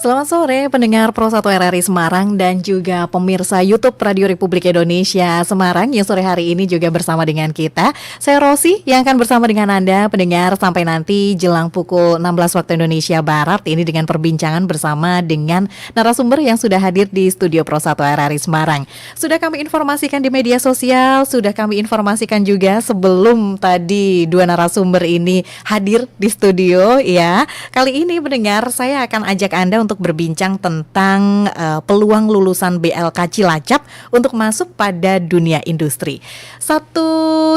Selamat sore pendengar Pro 1 RRI Semarang dan juga pemirsa YouTube Radio Republik Indonesia Semarang yang sore hari ini juga bersama dengan kita. Saya Rosi yang akan bersama dengan Anda pendengar sampai nanti jelang pukul 16 waktu Indonesia Barat ini dengan perbincangan bersama dengan narasumber yang sudah hadir di studio Pro 1 RRI Semarang. Sudah kami informasikan di media sosial, sudah kami informasikan juga sebelum tadi dua narasumber ini hadir di studio ya. Kali ini pendengar saya akan ajak Anda untuk berbincang tentang peluang lulusan BLK Cilacap untuk masuk pada dunia industri. Satu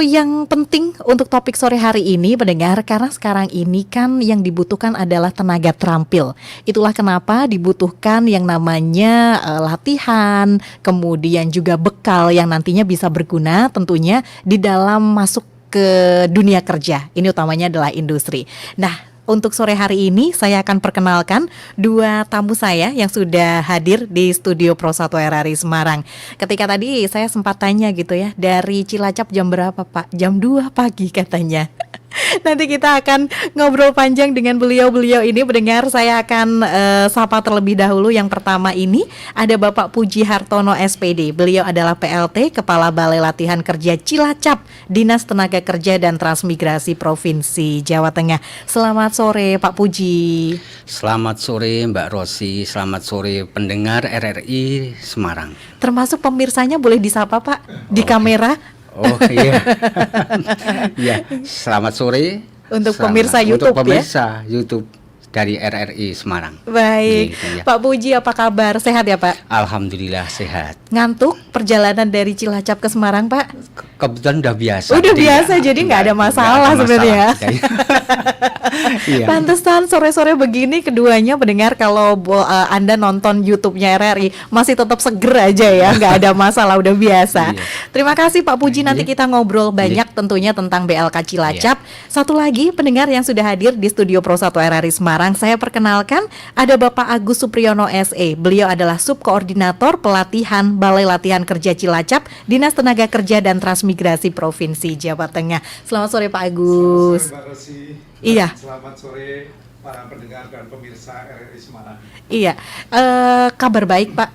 yang penting untuk topik sore hari ini pendengar, karena sekarang ini kan yang dibutuhkan adalah tenaga terampil. Itulah kenapa dibutuhkan yang namanya latihan, kemudian juga bekal yang nantinya bisa berguna tentunya di dalam masuk ke dunia kerja. Ini utamanya adalah industri. Nah, untuk sore hari ini saya akan perkenalkan dua tamu saya yang sudah hadir di studio Pro 1 RRI Semarang. Ketika tadi saya sempat tanya gitu ya, dari Cilacap jam berapa Pak? Jam 2 pagi katanya. Nanti kita akan ngobrol panjang dengan beliau-beliau ini. Pendengar, saya akan sapa terlebih dahulu. Yang pertama ini ada Bapak Puji Hartono SPD. Beliau adalah PLT Kepala Balai Latihan Kerja Cilacap, Dinas Tenaga Kerja dan Transmigrasi Provinsi Jawa Tengah. Selamat sore Pak Puji. Selamat sore Mbak Rosi, selamat sore pendengar RRI Semarang. Termasuk pemirsanya boleh disapa Pak di kamera. Oh iya. Ya, selamat sore Untuk pemirsa YouTube untuk pemirsa ya? YouTube dari RRI Semarang. Baik, Gitu, ya. Pak Puji apa kabar? Sehat ya Pak? Alhamdulillah sehat. Ngantuk perjalanan dari Cilacap ke Semarang Pak? Kebetulan udah biasa. Udah biasa, jadi nggak ada masalah sebenarnya. Iya. Pantesan sore-sore begini keduanya pendengar kalau Anda nonton YouTube-nya RRI masih tetap seger aja ya, nggak ada masalah, udah biasa. Iya. Terima kasih Pak Puji, nanti Iya. kita ngobrol banyak tentunya tentang BLK Cilacap. Satu lagi pendengar yang sudah hadir di studio Pro 1 RRI Semarang, saya perkenalkan ada Bapak Agus Supriyono SE. Beliau adalah Subkoordinator Pelatihan Balai Latihan Kerja Cilacap, Dinas Tenaga Kerja dan Transmigrasi Provinsi Jawa Tengah. Selamat sore Pak Agus. Selamat sore Mbak Rosi. Iya. Selamat sore para pendengar dan pemirsa RRI Semarang. Iya, kabar baik Pak.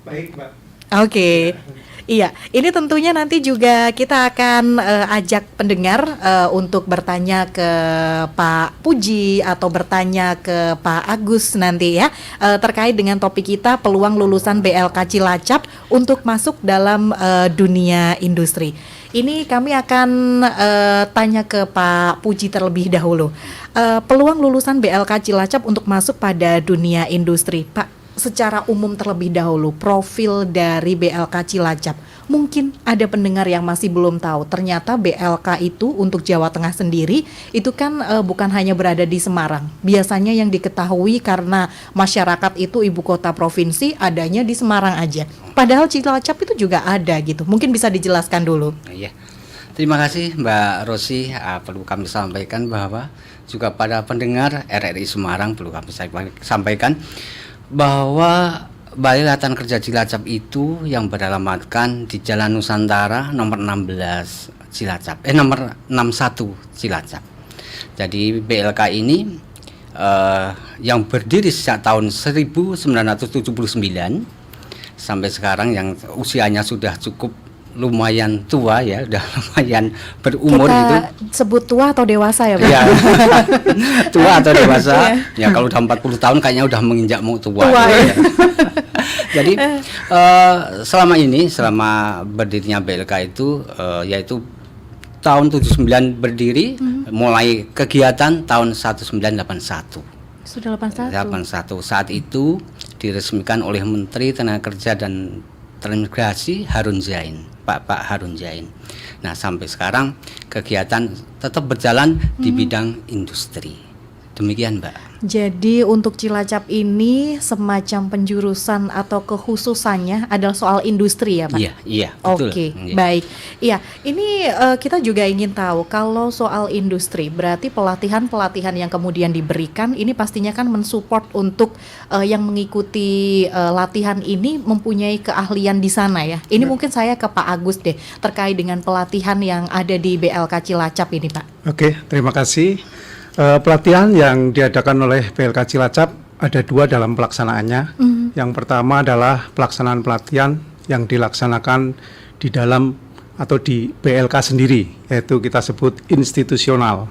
Baik Mbak. Oke. Iya, ini tentunya nanti juga kita akan ajak pendengar untuk bertanya ke Pak Puji atau bertanya ke Pak Agus nanti ya, terkait dengan topik kita peluang lulusan BLK Cilacap untuk masuk dalam dunia industri. Ini kami akan tanya ke Pak Puji terlebih dahulu. Peluang lulusan BLK Cilacap untuk masuk pada dunia industri, Pak. Secara umum terlebih dahulu, profil dari BLK Cilacap. Mungkin ada pendengar yang masih belum tahu, ternyata BLK itu untuk Jawa Tengah sendiri itu kan bukan hanya berada di Semarang. Biasanya yang diketahui karena masyarakat itu ibu kota provinsi adanya di Semarang aja. Padahal Cilacap itu juga ada gitu. Mungkin bisa dijelaskan dulu. Iya. Terima kasih Mbak Rosi. Perlu kami sampaikan bahwa juga pada pendengar RRI Semarang perlu kami sampaikan bahwa Balai Latihan Kerja Cilacap itu yang beralamatkan di Jalan Nusantara nomor 16 Cilacap, nomor 61 Cilacap. Jadi BLK ini yang berdiri sejak tahun 1979 sampai sekarang, yang usianya sudah cukup lumayan tua ya, udah lumayan berumur. Kita itu sebut tua atau dewasa ya Pak? ya, tua atau dewasa Iya. ya, kalau udah 40 tahun kayaknya udah menginjak mau tua, Tua, gitu ya. ya. Jadi selama berdirinya BLK itu yaitu tahun 79 berdiri, mulai kegiatan tahun 1981. Sudah 81. 81 saat itu diresmikan oleh Menteri Tenaga Kerja dan Transmigrasi Harun Zain, Pak Harun Zain. Nah, sampai sekarang kegiatan tetap berjalan di bidang industri. Demikian, Mbak. Jadi untuk Cilacap ini semacam penjurusan atau kekhususannya adalah soal industri ya Pak? Iya, betul. Oke, Iya. baik. Iya, ini kita juga ingin tahu kalau soal industri, berarti pelatihan-pelatihan yang kemudian diberikan ini pastinya kan mensupport untuk yang mengikuti latihan ini mempunyai keahlian di sana ya. Ini mungkin saya ke Pak Agus deh, terkait dengan pelatihan yang ada di BLK Cilacap ini Pak. Oke, terima kasih. Pelatihan yang diadakan oleh BLK Cilacap ada dua dalam pelaksanaannya. Yang pertama adalah pelaksanaan pelatihan yang dilaksanakan di dalam atau di BLK sendiri, yaitu kita sebut institusional.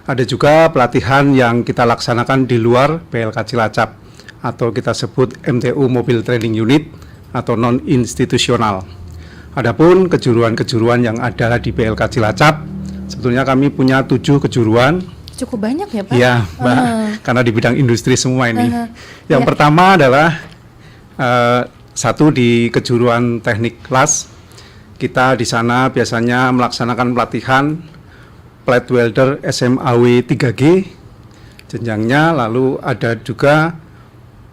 Ada juga pelatihan yang kita laksanakan di luar BLK Cilacap, atau kita sebut MTU Mobile Training Unit atau non-institusional. Adapun kejuruan-kejuruan yang ada di BLK Cilacap, sebetulnya kami punya 7 kejuruan. Cukup banyak ya Pak? Iya, Mbak, karena di bidang industri semua ini. Yang Ya. pertama adalah satu di kejuruan teknik las. Kita di sana biasanya melaksanakan pelatihan plate welder SMAW 3G jenjangnya, lalu ada juga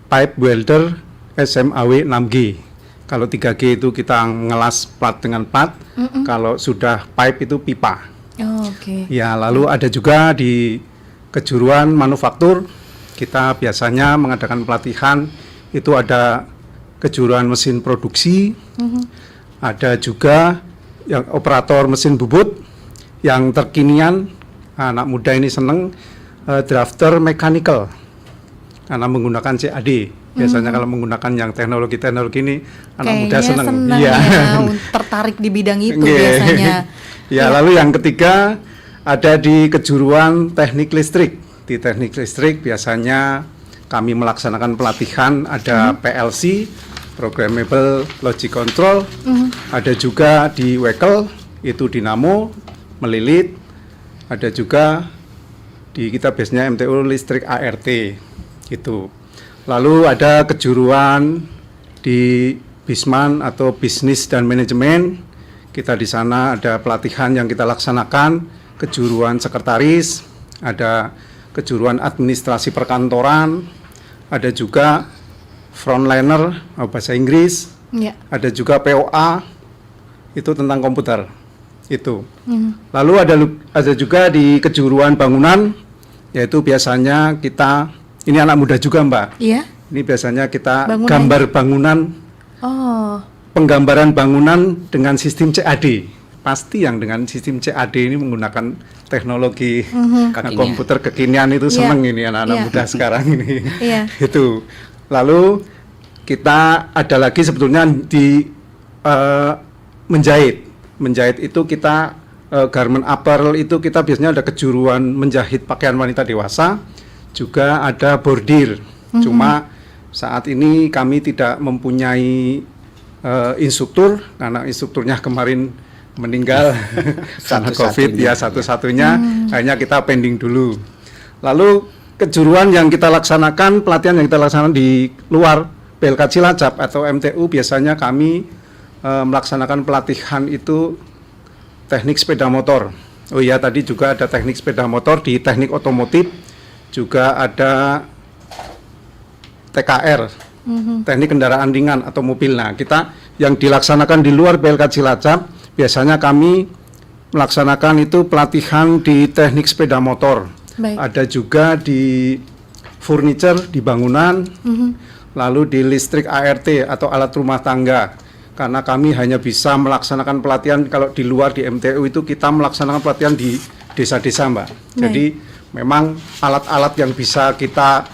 pipe welder SMAW 6G. Kalau 3G itu kita ngelas plat dengan plat, kalau sudah pipe itu pipa. Oh, oke. Ya, lalu ada juga di kejuruan manufaktur, kita biasanya mengadakan pelatihan, itu ada kejuruan mesin produksi, ada juga yang operator mesin bubut, yang terkinian, anak muda ini seneng, drafter mechanical, karena menggunakan CAD. Biasanya kalau menggunakan yang teknologi-teknologi ini, anak muda Kayaknya seneng. senang Iya. ya, tertarik di bidang itu Nggih. biasanya. Ya, lalu yang ketiga ada di kejuruan teknik listrik. Di teknik listrik biasanya kami melaksanakan pelatihan, ada PLC, Programmable Logic Control, ada juga di Wekel, itu dinamo, melilit, ada juga di kita biasanya MTU listrik ART, itu. Lalu ada kejuruan di Bisman atau Bisnis dan Manajemen. Kita di sana ada pelatihan yang kita laksanakan, kejuruan sekretaris, ada kejuruan administrasi perkantoran, ada juga frontliner bahasa Inggris, Ya. ada juga POA, itu tentang komputer, itu. Lalu ada juga di kejuruan bangunan, yaitu biasanya kita, ini anak muda juga Mbak, Iya. ini biasanya kita Bangunan. gambar bangunan, Oh, penggambaran bangunan dengan sistem CAD. Pasti yang dengan sistem CAD ini menggunakan teknologi Kekinian. komputer kekinian itu Iya. seneng ini anak-anak Iya. muda sekarang ini. Iya. Itu. Lalu kita ada lagi sebetulnya di menjahit. Menjahit itu kita garment apparel itu kita biasanya ada kejuruan menjahit pakaian wanita dewasa, juga ada bordir. Cuma saat ini kami tidak mempunyai instruktur karena instrukturnya kemarin meninggal karena COVID ya satu-satunya, hanya kita pending dulu. Lalu kejuruan yang kita laksanakan, pelatihan yang kita laksanakan di luar BLK Cilacap atau MTU, biasanya kami melaksanakan pelatihan itu teknik sepeda motor. Oh iya, tadi juga ada teknik sepeda motor di teknik otomotif, juga ada TKR, teknik kendaraan ringan atau mobil. Nah, kita yang dilaksanakan di luar BLK Cilacap, biasanya kami melaksanakan itu pelatihan di teknik sepeda motor. baik. Ada juga di furniture, di bangunan, lalu di listrik ART atau alat rumah tangga. Karena kami hanya bisa melaksanakan pelatihan kalau di luar di MTU itu kita melaksanakan pelatihan di desa-desa, Mbak. Jadi memang alat-alat yang bisa kita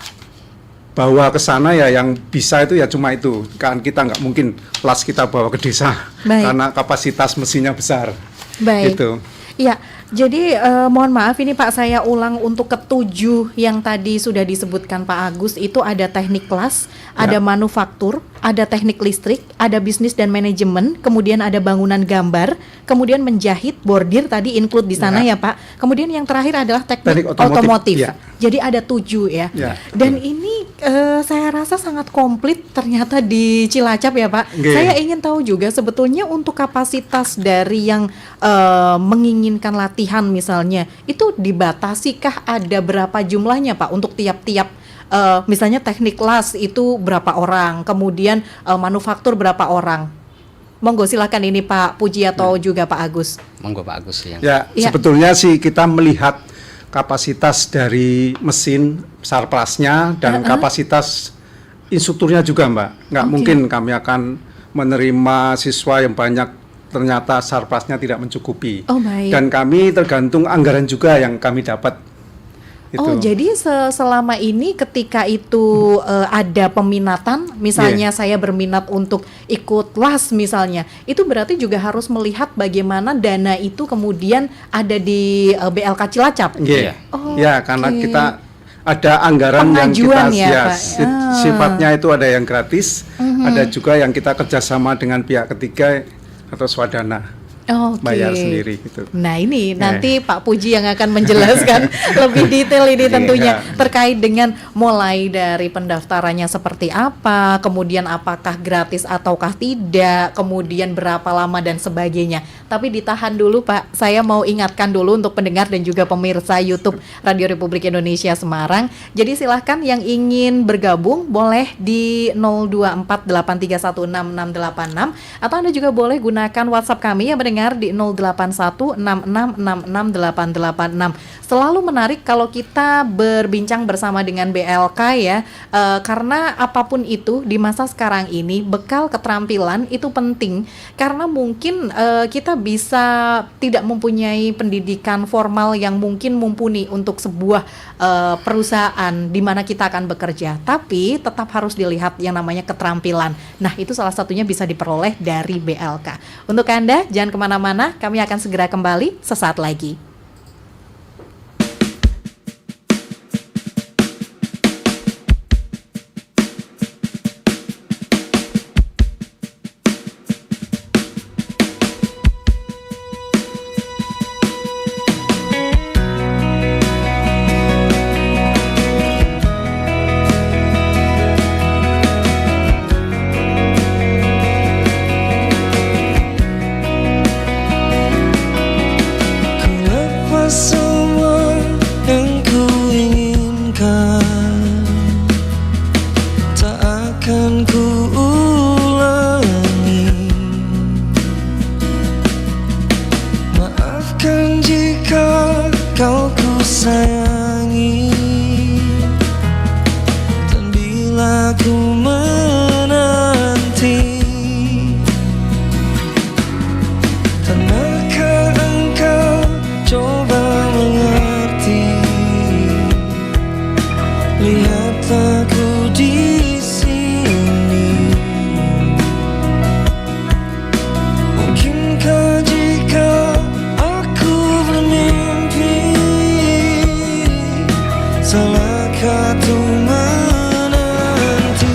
bawa ke sana ya yang bisa itu ya cuma itu. Kan kita nggak mungkin las kita bawa ke desa Baik. karena kapasitas mesinnya besar. Baik. Gitu. Iya, jadi mohon maaf ini Pak, saya ulang untuk ketujuh yang tadi sudah disebutkan Pak Agus, itu ada teknik kelas, ada manufaktur, ada teknik listrik, ada bisnis dan manajemen, kemudian ada bangunan gambar, kemudian menjahit, bordir tadi include di sana ya Pak. Kemudian yang terakhir adalah teknik, Teknik otomotif, ya. Jadi ada 7 ya. Ya, Dan ini saya rasa sangat komplit ternyata di Cilacap ya Pak. Nggih. Saya ingin tahu juga sebetulnya untuk kapasitas dari yang menginginkan latihan misalnya, itu dibatasikah, ada berapa jumlahnya Pak untuk tiap-tiap misalnya teknik las itu berapa orang, kemudian manufaktur berapa orang? Monggo silakan ini Pak Puji atau juga Pak Agus. Monggo Pak Agus yang Ya, Ya. sebetulnya sih kita melihat kapasitas dari mesin sarplasnya dan kapasitas instrukturnya juga, Mbak. Nggak mungkin kami akan menerima siswa yang banyak ternyata sarplasnya tidak mencukupi. Oh, baik. Dan kami tergantung anggaran juga yang kami dapat. Oh, jadi selama ini ketika itu ada peminatan, misalnya saya berminat untuk ikut LAS misalnya, itu berarti juga harus melihat bagaimana dana itu kemudian ada di BLK Cilacap. Iya. Oh, Ya, karena oke. kita ada anggaran yang Pengajuan kita ya, Pak. sifatnya itu ada yang gratis, ada juga yang kita kerjasama dengan pihak ketiga atau swadana. Oke. Bayar sendiri gitu. Nah ini nanti Pak Puji yang akan menjelaskan lebih detail ini tentunya terkait dengan mulai dari pendaftarannya seperti apa, kemudian apakah gratis ataukah tidak, kemudian berapa lama dan sebagainya. Tapi ditahan dulu Pak, saya mau ingatkan dulu untuk pendengar dan juga pemirsa YouTube Radio Republik Indonesia Semarang. Jadi silahkan yang ingin bergabung boleh di 0248316686 atau Anda juga boleh gunakan WhatsApp kami yang mendengar di 0816668886. Selalu menarik kalau kita berbincang bersama dengan BLK ya, karena apapun itu di masa sekarang ini bekal keterampilan itu penting karena mungkin kita bisa tidak mempunyai pendidikan formal yang mungkin mumpuni untuk sebuah perusahaan di mana kita akan bekerja, tapi tetap harus dilihat yang namanya keterampilan. Nah itu salah satunya bisa diperoleh dari BLK. Untuk Anda jangan kemana-mana, kami akan segera kembali sesaat lagi. Kenapa semua yang ku inginkan tak akan ku ulangi? Maafkan jika kau ku sayangi, dan bila ku menanti tanahkah engkau coba mengerti? Lihatlah ku di sini. Mungkinkah jika aku bermimpi, salahkah tuh menanti?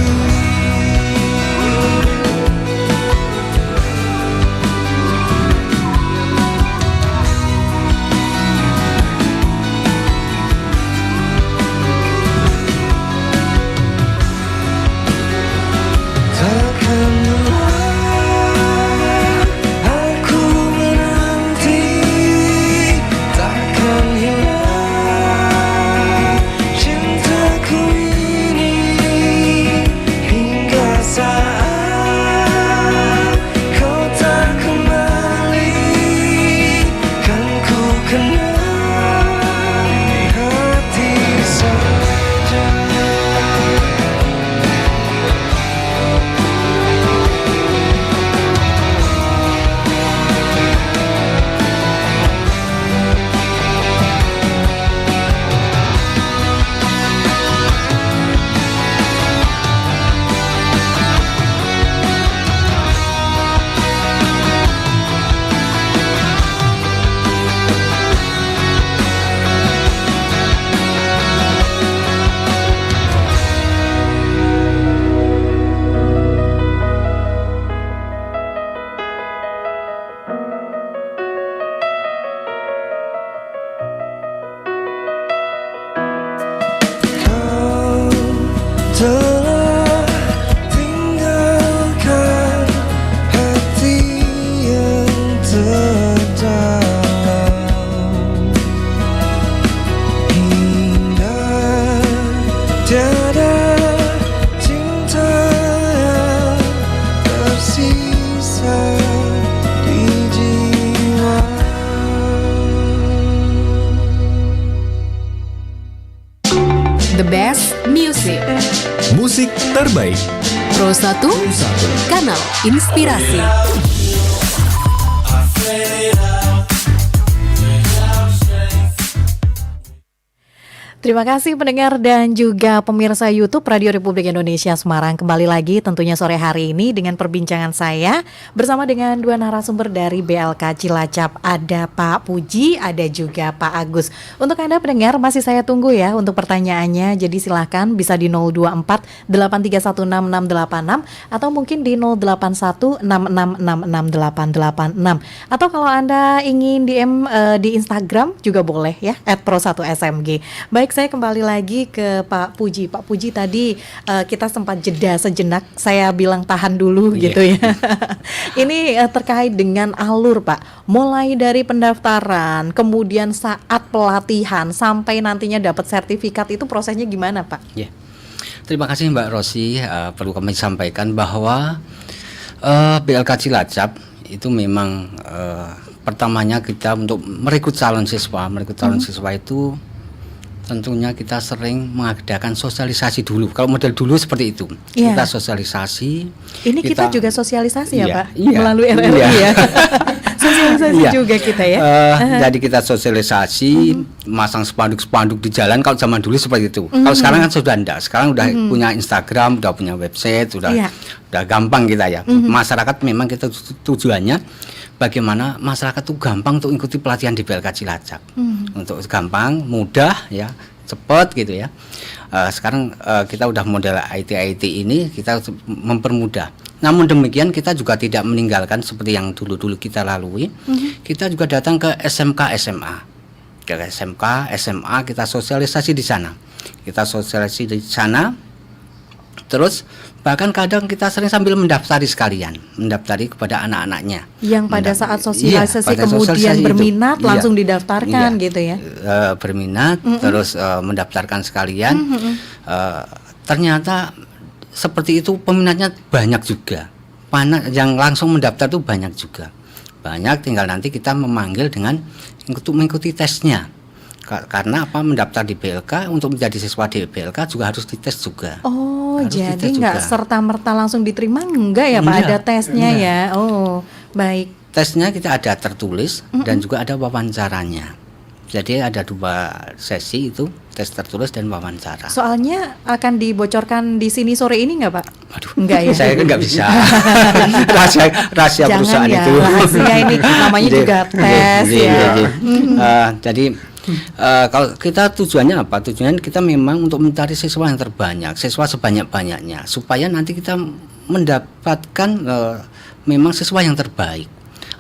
Takkan lelah aku menanti, takkan hilang cintaku ini hingga saat kau tak kembali. Kan ku kenal di hati saja. Kau telah tinggalkan hati yang terdalam, hingga tiada cinta yang tersisa di jiwa. The best music. Musik terbaik. Pro 1, kanal inspirasi. Terima kasih pendengar dan juga pemirsa YouTube Radio Republik Indonesia Semarang. Kembali lagi tentunya sore hari ini dengan perbincangan saya bersama dengan dua narasumber dari BLK Cilacap. Ada Pak Puji, ada juga Pak Agus. Untuk Anda pendengar masih saya tunggu ya untuk pertanyaannya. Jadi silahkan bisa di 024 8316686 atau mungkin di 0816666886. Atau kalau Anda ingin DM di Instagram juga boleh ya @pro1smg. Baik, saya kembali lagi ke Pak Puji. Pak Puji tadi kita sempat jeda sejenak. Saya bilang tahan dulu gitu ya. Ini terkait dengan alur Pak. Mulai dari pendaftaran, kemudian saat pelatihan sampai nantinya dapat sertifikat itu prosesnya gimana Pak? Ya. Terima kasih Mbak Rosi. Perlu kami sampaikan bahwa BLK Cilacap itu memang pertamanya kita untuk merekrut calon siswa. Merekrut calon siswa itu tentunya kita sering mengadakan sosialisasi dulu. Kalau model dulu seperti itu, Iya. kita sosialisasi. Ini kita juga sosialisasi ya Iya, Pak? iya. Melalui RRI Iya. ya? Sosialisasi Iya. juga kita ya? Jadi kita sosialisasi, masang spanduk-spanduk di jalan. Kalau zaman dulu seperti itu. Kalau sekarang kan sudah enggak. Sekarang udah punya Instagram, udah punya website, Iya. udah gampang kita ya. Masyarakat memang kita tujuannya bagaimana masyarakat tuh gampang untuk ikuti pelatihan di BLK Cilacap. Untuk gampang, mudah ya, cepat gitu ya. Sekarang kita udah model IT ini kita mempermudah. Namun demikian kita juga tidak meninggalkan seperti yang dulu-dulu kita lalui. Kita juga datang ke SMK SMA. Ke SMK SMA kita sosialisasi di sana. Kita sosialisasi di sana. Terus bahkan kadang kita sering sambil mendaftari sekalian, mendaftari kepada anak-anaknya. Yang pada saat sosialisasi pada kemudian sosialisasi itu. berminat Iya. langsung didaftarkan Iya. gitu ya? Berminat terus mendaftarkan sekalian. Ternyata seperti itu peminatnya banyak juga. Yang langsung mendaftar itu banyak juga. Banyak, tinggal nanti kita memanggil dengan untuk mengikuti tesnya. Karena apa, mendaftar di BLK untuk menjadi siswa di BLK juga harus dites juga. Oh, Harus jadi dites nggak juga. serta-merta langsung diterima enggak ya Pak? Enggak, Ada tesnya enggak. ya? Oh, baik. Tesnya kita ada tertulis dan juga ada wawancaranya. Jadi ada 2 sesi itu, tes tertulis dan wawancara. Soalnya akan dibocorkan di sini sore ini nggak Pak? Aduh, Enggak ya? saya kan nggak bisa. rahasia Jangan perusahaan ya, itu. rahasia ini namanya juga tes ya. Jadi kalau kita tujuannya apa? Tujuannya kita memang untuk mencari siswa yang terbanyak, siswa sebanyak-banyaknya, supaya nanti kita mendapatkan memang siswa yang terbaik.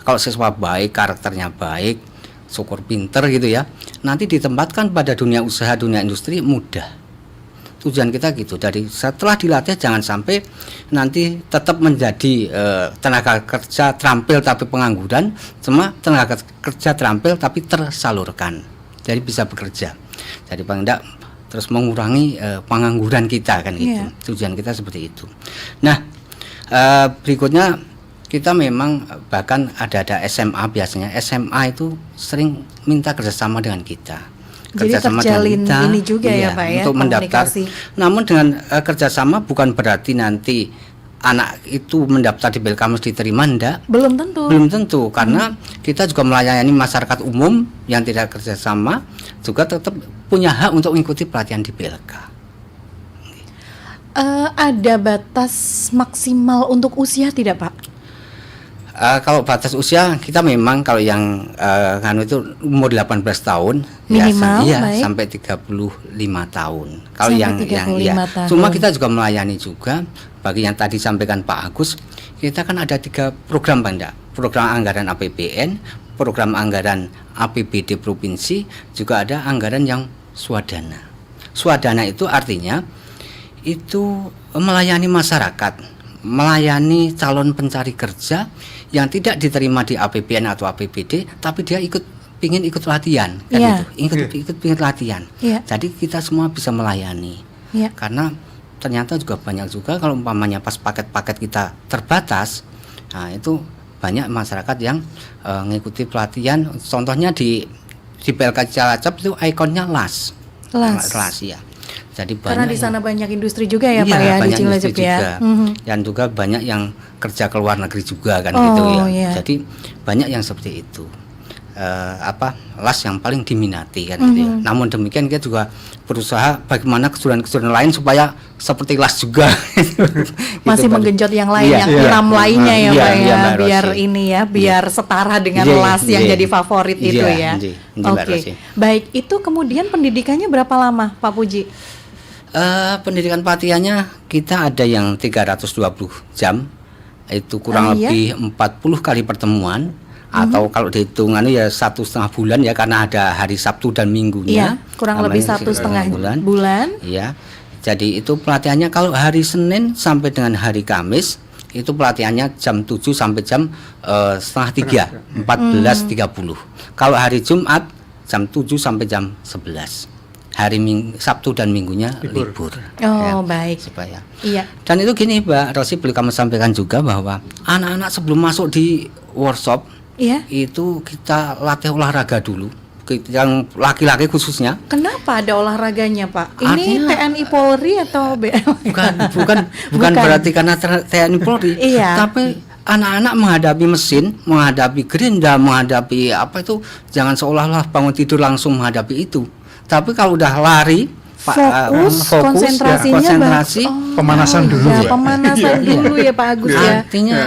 Kalau siswa baik, karakternya baik, syukur pinter gitu ya, nanti ditempatkan pada dunia usaha, dunia industri mudah. Tujuan kita gitu. Dari setelah dilatih jangan sampai nanti tetap menjadi tenaga kerja terampil tapi pengangguran, cuma tenaga kerja terampil tapi tersalurkan. Jadi bisa bekerja. Jadi paling enggak terus mengurangi pengangguran kita kan gitu. Iya. Tujuan kita seperti itu. Nah, berikutnya kita memang bahkan ada SMA biasanya. SMA itu sering minta kerjasama dengan kita. Jadi terjalin ini juga ya Pak ya, untuk mendaftar. komunikasi. Namun dengan kerjasama bukan berarti nanti anak itu mendaftar di BLK mesti diterima, enggak. Belum tentu. Belum tentu, karena kita juga melayani masyarakat umum yang tidak kerjasama juga tetap punya hak untuk mengikuti pelatihan di BLK. Ada batas maksimal untuk usia tidak Pak? Kalau batas usia kita memang kalau yang itu umur 18 tahun Minimal, ya, baik. sampai 35 tahun. Kalau Sampai yang 35 tahun. Cuma kita juga melayani juga bagi yang tadi sampaikan Pak Agus, kita kan ada 3 program Pak Ndak. Program anggaran APBN, program anggaran APBD provinsi, juga ada anggaran yang swadana. Swadana itu artinya itu melayani masyarakat, melayani calon pencari kerja yang tidak diterima di APBN atau APBD, tapi dia ingin ikut latihan, kan Iya. ikut latihan. Iya. Jadi kita semua bisa melayani, Iya. karena ternyata juga banyak juga kalau umpamanya pas paket-paket kita terbatas, nah itu banyak masyarakat yang mengikuti pelatihan. Contohnya di BLK Cilacap itu ikonnya LAS, ya. Jadi Karena banyak di sana banyak industri juga ya Pak ya di banyak Cilacap industri ya. juga. Dan juga banyak yang kerja ke luar negeri juga kan Oh, gitu ya. iya. Jadi banyak yang seperti itu. las yang paling diminati kan gitu ya. Namun demikian kita juga berusaha bagaimana kejuaraan-kejuaraan lain supaya seperti las juga. Gitu, Masih Pak. menggenjot yang lain, Iya, yang iya. enam lainnya ya Iya, Pak iya, ya, Mbak biar Rosi. ini ya, biar setara dengan Iya, las yang iya. jadi favorit Iya, itu ya. iya, Mbak Oke, Rosi. baik. Itu kemudian pendidikannya berapa lama Pak Puji? Pendidikan pelatihannya kita ada yang 320 jam, itu kurang Iya. lebih 40 kali pertemuan, atau kalau dihitungannya ya 1,5 bulan ya, karena ada hari Sabtu dan Minggunya. Iya, kurang lebih Namanya 1,5 bulan. bulan. Iya. Jadi itu pelatihannya kalau hari Senin sampai dengan hari Kamis itu pelatihannya jam 7 sampai jam setengah 3, 14.30. Kalau hari Jumat jam 7 sampai jam 11. Hari Sabtu dan Minggunya libur. Oh, baik. Supaya. Iya. Dan itu gini Mbak Rosi, perlu kami sampaikan juga bahwa anak-anak sebelum masuk di workshop Iya. itu kita latih olahraga dulu, yang laki-laki khususnya. Kenapa ada olahraganya Pak? Ini Artinya- TNI Polri atau BL? Bukan berarti karena TNI Polri, Iya. tapi anak-anak menghadapi mesin, menghadapi gerinda, menghadapi apa itu, jangan seolah-olah bangun tidur langsung menghadapi itu. Tapi kalau udah lari, Fokus, ya, konsentrasinya konsentrasi, Pemanasan dulu ya, ya. pemanasan dulu ya Pak Agus ya. artinya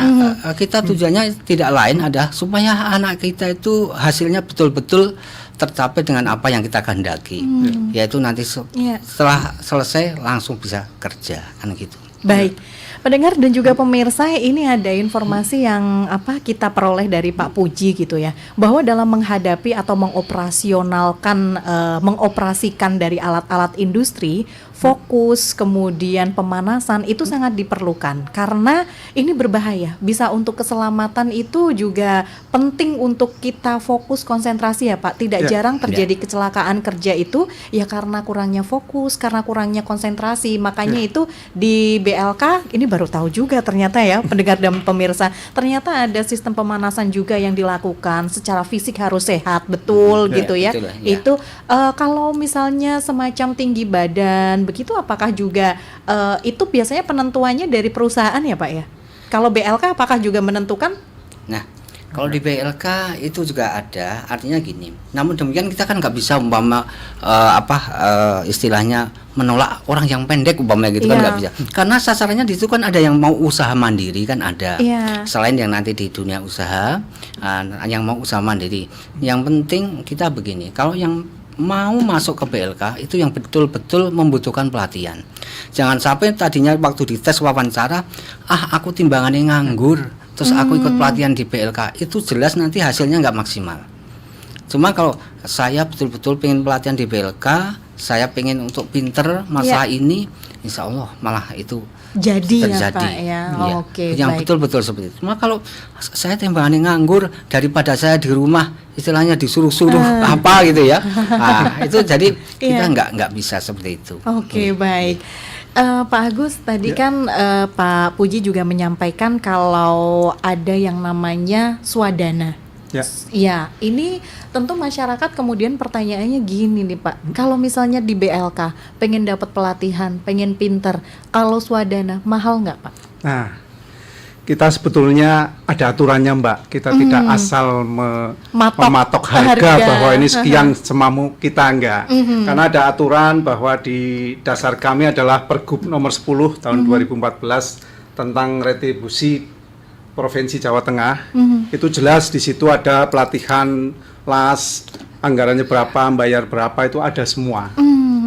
kita tujuannya tidak lain ada supaya anak kita itu hasilnya betul-betul tercapai dengan apa yang kita kehendaki, yaitu nanti Iya. setelah selesai langsung bisa kerja kan gitu. Baik. Pendengar dan juga pemirsa, ini ada informasi yang kita peroleh dari Pak Puji gitu ya, bahwa dalam menghadapi atau mengoperasikan dari alat-alat industri, fokus kemudian pemanasan itu sangat diperlukan karena ini berbahaya, bisa untuk keselamatan itu juga penting untuk kita fokus konsentrasi ya Pak. Tidak Ya. jarang terjadi kecelakaan kerja itu ya karena kurangnya fokus, karena kurangnya konsentrasi. Makanya itu di BLK ini baru tahu juga ternyata ya pendengar dan pemirsa, ternyata ada sistem pemanasan juga yang dilakukan secara fisik harus sehat betul gitu ya. betul, ya. Itu kalau misalnya semacam tinggi badan begitu, apakah juga itu biasanya penentuannya dari perusahaan ya Pak ya? Kalau BLK apakah juga menentukan? Nah, kalau di BLK itu juga ada, artinya gini. Namun demikian kita kan nggak bisa istilahnya menolak orang yang pendek umpamanya gitu kan Iya. nggak bisa. Karena sasarannya di situ kan ada yang mau usaha mandiri kan ada. Iya. Selain yang nanti di dunia usaha, yang mau usaha mandiri. Yang penting kita begini, kalau yang mau masuk ke BLK itu yang betul-betul membutuhkan pelatihan. Jangan sampai tadinya waktu dites wawancara, aku timbangannya nganggur, terus aku ikut pelatihan di BLK, itu jelas nanti hasilnya nggak maksimal. Cuma kalau saya betul-betul pengen pelatihan di BLK, saya pengen untuk pinter masalah ini, insya Allah malah itu Jadi ya terjadi. Pak ya. Iya. Oke, yang baik. betul-betul seperti itu. Cuma kalau saya timbangannya nganggur daripada saya di rumah istilahnya disuruh-suruh apa gitu ya. Itu jadi kita Iya. nggak bisa seperti itu. Oke, baik. Pak Agus tadi kan Pak Puji juga menyampaikan kalau ada yang namanya swadana. Ya. Ya, ini tentu masyarakat kemudian pertanyaannya gini nih Pak, kalau misalnya di BLK pengen dapat pelatihan, pengen pinter, kalau swadana mahal nggak Pak? Nah, kita sebetulnya ada aturannya Mbak. Kita tidak asal mematok harga bahwa ini sekian semamu, kita enggak. Karena ada aturan bahwa di dasar kami adalah Pergub nomor 10 tahun 2014 tentang retribusi Provinsi Jawa Tengah. Itu jelas di situ ada pelatihan las, anggarannya berapa, bayar berapa, itu ada semua.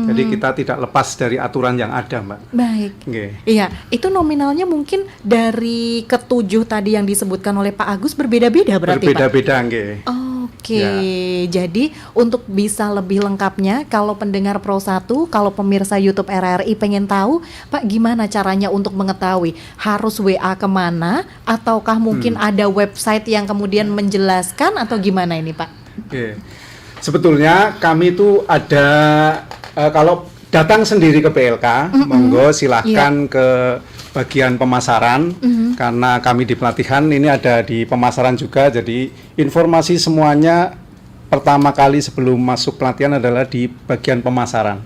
Jadi kita tidak lepas dari aturan yang ada, Mbak. Baik. Nggih. Iya, itu nominalnya mungkin dari ketujuh tadi yang disebutkan oleh Pak Agus berbeda-beda berarti Pak? Berbeda-beda, nggih. Oke, Ya. jadi untuk bisa lebih lengkapnya, kalau pendengar Pro 1, kalau pemirsa YouTube RRI pengen tahu, Pak gimana caranya untuk mengetahui harus WA kemana, ataukah mungkin ada website yang kemudian menjelaskan atau gimana ini Pak? Oke. Sebetulnya kami itu ada kalau datang sendiri ke PLK, monggo silahkan ke bagian pemasaran, karena kami di pelatihan ini ada di pemasaran juga, jadi informasi semuanya pertama kali sebelum masuk pelatihan adalah di bagian pemasaran.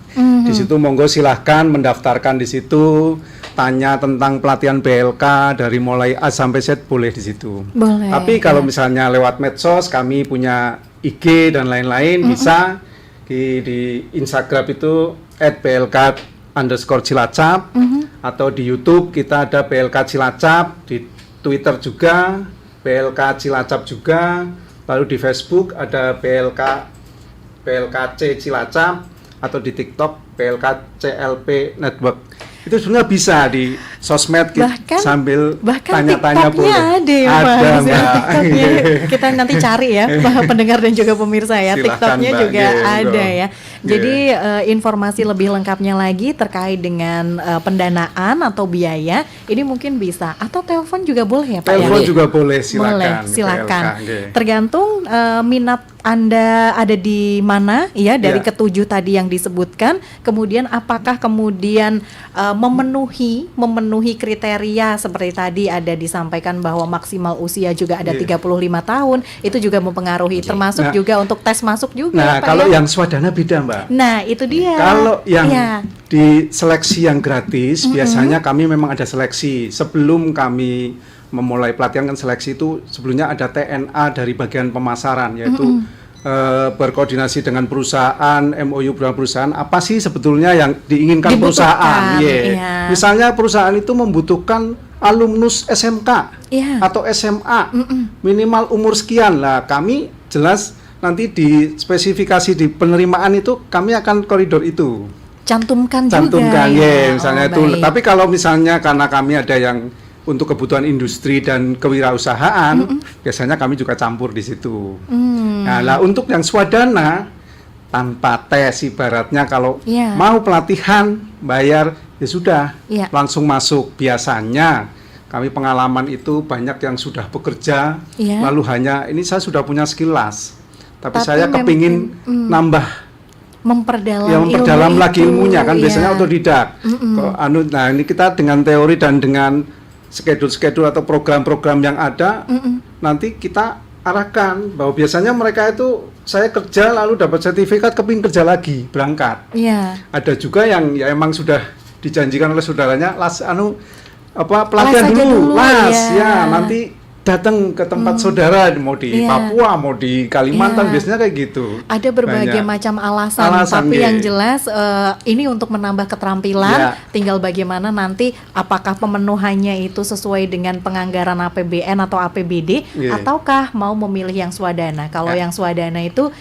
Di situ monggo silahkan mendaftarkan di situ, tanya tentang pelatihan BLK dari mulai A sampai Z boleh di situ. Boleh. Tapi kalau misalnya lewat medsos, kami punya IG dan lain-lain bisa di Instagram itu @blk_Cilacap atau di YouTube kita ada BLK Cilacap, di Twitter juga BLK Cilacap juga, lalu di Facebook ada BLKC Cilacap atau di TikTok BLK CLP Network. Itu sebenarnya bisa di sosmed sambil tanya-tanya boleh. ada ya Ada, Mas. Mbak. TikToknya kita nanti cari ya pendengar dan juga pemirsa ya. Silakan, TikToknya Mbak. juga ada Gitu. ya. Jadi informasi lebih lengkapnya lagi terkait dengan pendanaan atau biaya ini mungkin bisa atau telepon juga boleh ya Pak Telepon ya? juga boleh, silakan. Boleh, silakan. BLK, nggih. Tergantung minat Anda ada di mana ya dari Ya. ketujuh tadi yang disebutkan. Kemudian apakah kemudian memenuhi kriteria seperti tadi ada disampaikan bahwa maksimal usia juga ada 35 tahun, itu juga mempengaruhi termasuk Nah. juga untuk tes masuk juga Nah, Pak kalau ya. yang swadana beda, Mbak. Nah, itu dia. Kalau yang Iya. di seleksi yang gratis, biasanya kami memang ada seleksi. Sebelum kami memulai pelatihan kan seleksi itu sebelumnya ada TNA dari bagian pemasaran, yaitu berkoordinasi dengan perusahaan, MOU dengan perusahaan, apa sih sebetulnya yang diinginkan Dibutuhkan, perusahaan. iya. Misalnya perusahaan itu membutuhkan alumnus SMK Iya. atau SMA, minimal umur sekian. Lah kami jelas nanti di spesifikasi di penerimaan itu kami akan koridor itu. Cantumkan Cantumkan, juga ya, misalnya itu. baik. Tapi kalau misalnya karena kami ada yang untuk kebutuhan industri dan kewirausahaan, biasanya kami juga campur di situ. Nah, lah untuk yang swadana tanpa tes ibaratnya kalau Iya. mau pelatihan bayar ya sudah Iya. langsung masuk. Biasanya kami pengalaman itu banyak yang sudah bekerja, Iya. lalu hanya ini saya sudah punya skill las, tapi Tapi saya kepingin nambah memperdalam, yang memperdalam ilmu lagi itu, ilmunya kan biasanya iya. otodidak. Nah ini kita dengan teori dan dengan schedule atau program-program yang ada, nanti kita arahkan bahwa biasanya mereka itu saya kerja lalu dapat sertifikat kepingin kerja lagi berangkat. Iya. Ada juga yang ya emang sudah dijanjikan oleh saudaranya pelatihan Les aja dulu, las ya. ya nanti datang ke tempat saudara mau di Iya. Papua mau di Kalimantan Iya. biasanya kayak gitu. Ada berbagai Banyak. macam alasan tapi nggih. yang jelas ini untuk menambah keterampilan, Ya. tinggal bagaimana nanti apakah pemenuhannya itu sesuai dengan penganggaran APBN atau APBD Iya. ataukah mau memilih yang swadana. Kalau Ya. yang swadana itu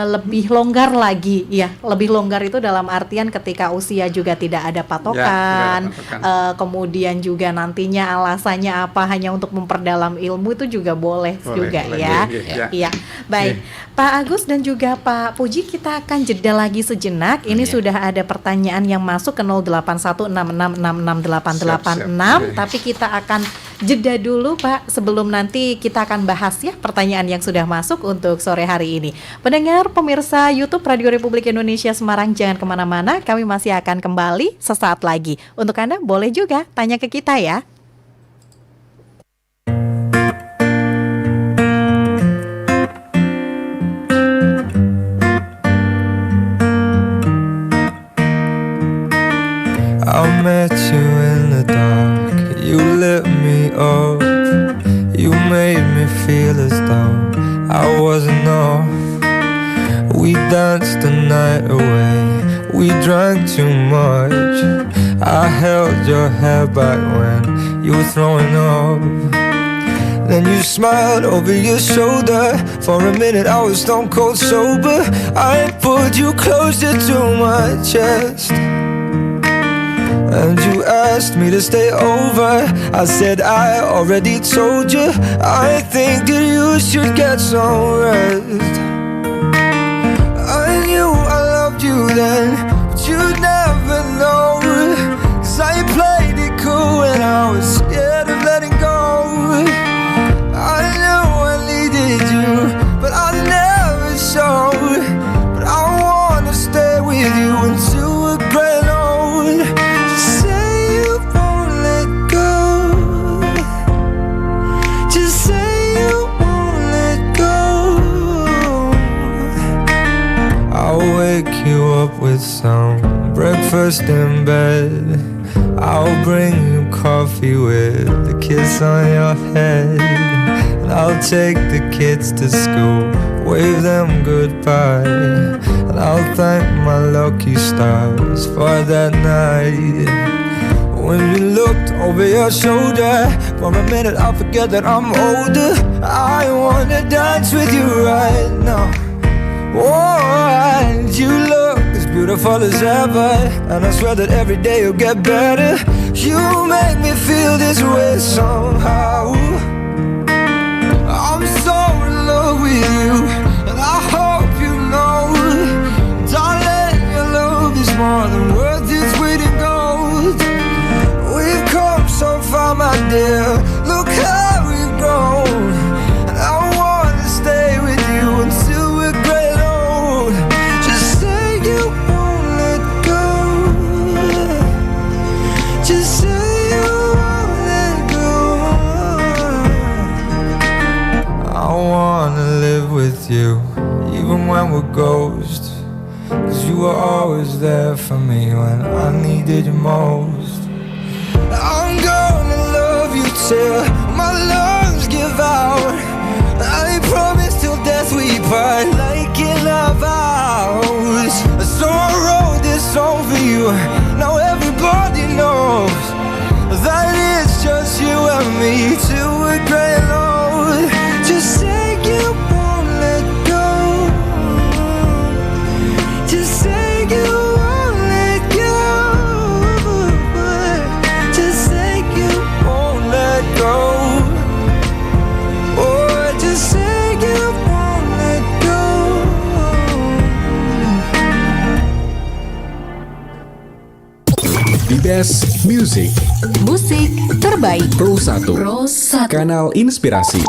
lebih longgar lagi, ya lebih longgar itu dalam artian ketika usia juga tidak ada patokan, tidak ada patokan. kemudian juga nantinya alasannya apa hanya untuk memperdalam ilmu itu juga boleh juga boleh, ya. ya. Iya, baik. Pak Agus dan juga Pak Puji, kita akan jeda lagi sejenak. Ini sudah ada pertanyaan yang masuk ke 0816666886, Siap. tapi kita akan jeda dulu Pak sebelum nanti kita akan bahas ya pertanyaan yang sudah masuk untuk sore hari ini. Pendengar pemirsa YouTube Radio Republik Indonesia Semarang, jangan kemana-mana, kami masih akan kembali sesaat lagi. Untuk Anda boleh juga tanya ke kita ya. I met you in the dark, you lit me up, you made me feel as though I wasn't off. We danced the night away, we drank too much. I held your hair back when you were throwing up. Then you smiled over your shoulder. For a minute I was stone cold sober. I pulled you closer to my chest, and you asked me to stay over. I said I already told you, I think that you should get some rest. I knew I loved you then, but you'd never know, 'cause I played it cool when I was scared of letting go. I knew I needed you, but I never showed. But I wanna stay with you until we're grand old. Just say you won't let go. Just say you won't let go. I'll wake you up with some breakfast in bed. I'll bring you coffee with a kiss on your head. And I'll take the kids to school wave them goodbye. And I'll thank my lucky stars for that night. When you looked over your shoulder, for a minute I forget that I'm older. I wanna dance with you right now. Oh, and you look as beautiful as ever, and I swear that every day you'll get better. You make me feel this way somehow. I'm so in love with you, and I hope you know, darling, your love is more than worth its weight in gold. We've come so far, my dear, look how we've grown. And I wanna stay with you until we're great old. Just say you won't let go. Just say you won't let go. I wanna live with you, even when we're ghosts. 'Cause you were always there for me when I needed you most. I'm gonna love you till my lungs give out. I promise till death we part, like in our vows. So I wrote this song for you. Now everybody knows that it's just you and me till we're gray and old. Just say you won't let go. Just say you won't let go. Just say you won't let go. Oh, just say you won't let go. The best music Musik terbaik Pro 1 Pro 1. Kanal Inspirasi.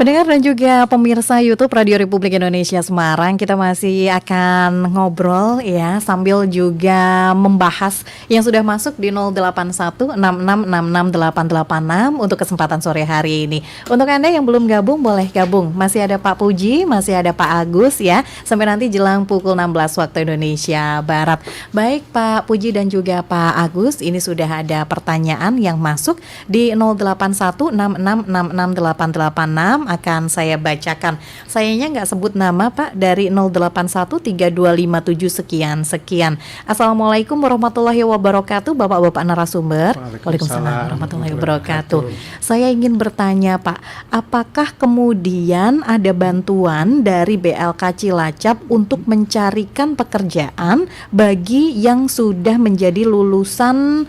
Pendengar dan juga pemirsa YouTube Radio Republik Indonesia Semarang, kita masih akan ngobrol ya sambil juga membahas yang sudah masuk di 0816666886 untuk kesempatan sore hari ini. Untuk Anda yang belum gabung boleh gabung. Masih ada Pak Puji, masih ada Pak Agus ya. Sampai nanti jelang pukul 16 waktu Indonesia Barat. Baik Pak Puji dan juga Pak Agus, ini sudah ada pertanyaan yang masuk di 0816666886. Akan saya bacakan. Sayangnya nggak sebut nama Pak, dari 08132557 sekian. Assalamualaikum warahmatullahi wabarakatuh, Bapak-bapak narasumber. Waalaikumsalam warahmatullahi wabarakatuh. Saya ingin bertanya Pak, apakah kemudian ada bantuan dari BLK Cilacap untuk mencarikan pekerjaan bagi yang sudah menjadi lulusan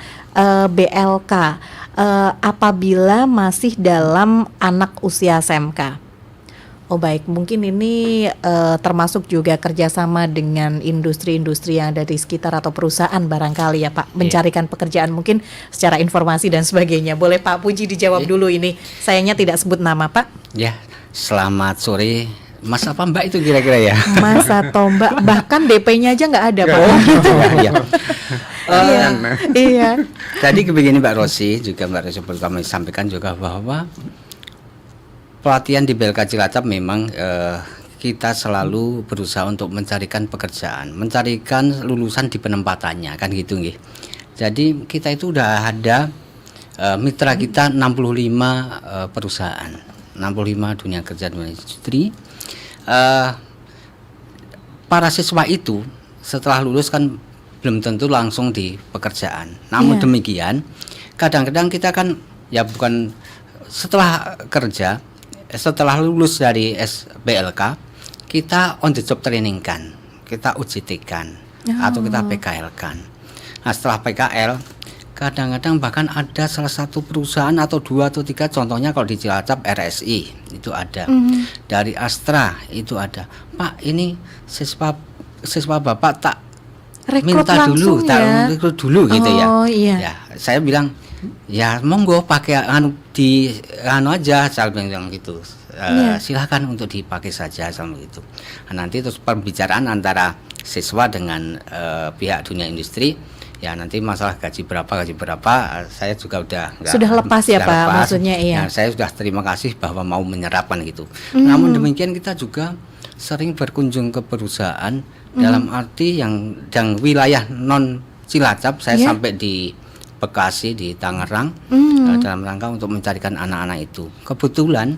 BLK apabila masih dalam anak usia SMK? Oh baik, mungkin ini termasuk juga kerjasama dengan industri-industri yang ada di sekitar atau perusahaan barangkali ya Pak, mencarikan pekerjaan mungkin secara informasi dan sebagainya. Boleh Pak Puji dijawab dulu ini, sayangnya tidak sebut nama Pak. Ya, selamat sore. Mas apa Mbak itu kira-kira ya? Mas atau Mbak, bahkan DP-nya aja nggak ada Pak. Iya. Iya. Tadi begini Mbak Rosi, juga Mbak Rosi perlu kami sampaikan juga bahwa pelatihan di BLK Cilacap memang kita selalu berusaha untuk mencarikan pekerjaan, mencarikan lulusan di penempatannya, kan gitu nggih. Jadi kita itu udah ada mitra kita 65 perusahaan, 65 dunia kerja dunia industri. Para siswa itu setelah lulus kan belum tentu langsung di pekerjaan. Namun demikian, kadang-kadang kita kan ya bukan setelah kerja, setelah lulus dari BLK, kita on the job training kan, kita UJT kan, atau kita PKL kan. Nah setelah PKL, kadang-kadang bahkan ada salah satu perusahaan atau 2 atau 3, contohnya kalau di Cilacap RSI itu ada, dari Astra itu ada. Pak ini siswa Bapak tak Rekrut minta dulu, langsung ya? rekrut dulu gitu ya. Oh iya. Ya, saya bilang ya monggo pakai aja, saya bilang gitu. Silakan untuk dipakai saja sama gitu. Nah, nanti terus pembicaraan antara siswa dengan pihak dunia industri. Ya nanti masalah gaji berapa saya juga sudah lepas ya Pak, maksudnya iya. Nah, saya sudah terima kasih bahwa mau menyerapkan gitu. Namun demikian kita juga sering berkunjung ke perusahaan dalam arti yang wilayah non Cilacap. Saya sampai di Bekasi, di Tangerang, dalam rangka untuk mencarikan anak-anak itu. Kebetulan